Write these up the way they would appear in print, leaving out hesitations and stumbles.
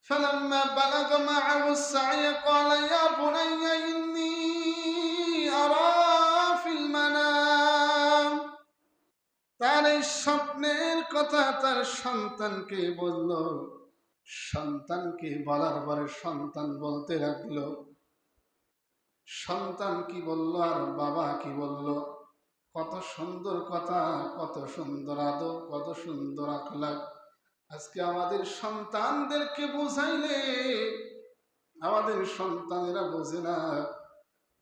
فلما بلغ معه السعي قال يا بني إني أرى في المنام তার এই স্বপ্নের কথা তার সন্তানকে বলল। সন্তানকে বলার পরে সন্তান বলতে লাগলো, সন্তান কি বলল আর বাবা কি বলল, কত সুন্দর কথা, কত সুন্দর আদব, কত সুন্দর আখলাক। আজকে আমাদের সন্তানদেরকে বুঝাইলে আমাদের সন্তানেরা বোঝে না।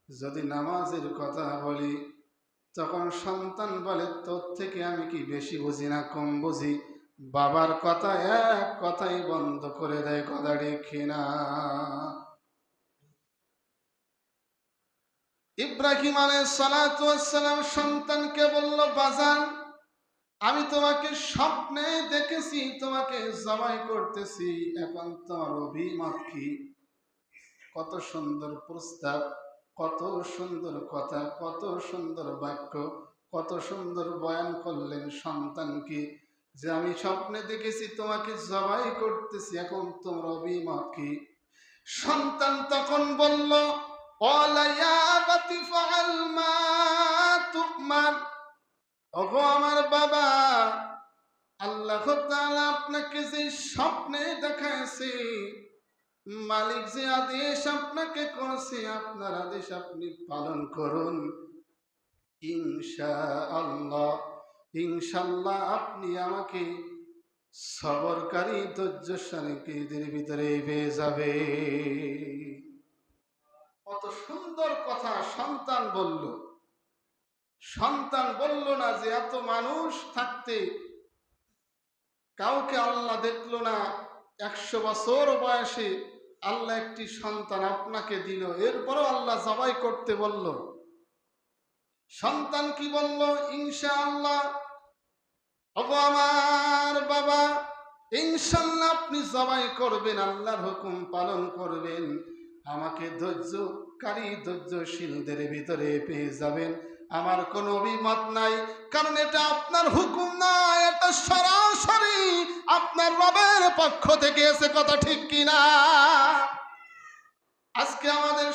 যদি নামাজের কথা বলি তখন সন্তান বলে তোর থেকে আমি কি বেশি বুঝি না কম বুঝি। বাবার কথা এক কথাই বন্ধ করে দেয়, কথা ঠিক না? ইব্রাহিম আলাইহিস সালাতু ওয়াস সালাম সন্তানকে বলল, বাজান আমি তোমাকে স্বপ্নে দেখেছি তোমাকে জবাই করতেছি, এখন তোমার অভিমত কি? কত সুন্দর প্রস্তাব, কত সুন্দর কথা, কত সুন্দর বাক্য, কত সুন্দর বয়ান করলেন সন্তানকে যে আমি স্বপ্নে দেখেছি তোমাকে জবাই করতেছি, এখন তোমার অভিমত কি? সন্তান তখন বলল, ওয়ালা ইয়া আবাতি ফাআল মা তুমার। ওগো আমার বাবা, আল্লাহ তাআলা আপনাকে যে স্বপ্নে দেখাইছে, মালিক যে আদেশ আপনাকে করেছে আপনার আদেশ আপনি পালন করুন। ইনশাআল্লাহ, ইনশাআল্লাহ আপনি আমাকে সবরকারী ধৈর্যশালীদের ভিতরে পেয়ে যাবে। কত সুন্দর কথা সন্তান বলল। সন্তান বলল না যে এত মানুষ থাকতে কাউকে আল্লাহ দেখলো না, 100 বছর বয়সে আল্লাহ একটি সন্তান আপনাকে দিল, এরপরও আল্লাহ জবাই করতে বলল। সন্তান কি বলল? ইনশাআল্লাহ। ওগো আমার বাবা, ইনশাআল্লাহ আপনি জবাই করবেন, আল্লাহর হুকুম পালন করবেন, আমাকে ধৈর্যকারী ধৈর্যশীলদের ভিতরে পেয়ে যাবেন। আমার কোনো অভিমত নাই, কারণ এটা আপনার হুকুম না, এটা সরাসরি আপনার রবের পক্ষ থেকে এসে, কথা ঠিক কিনা? আজকে আমাদের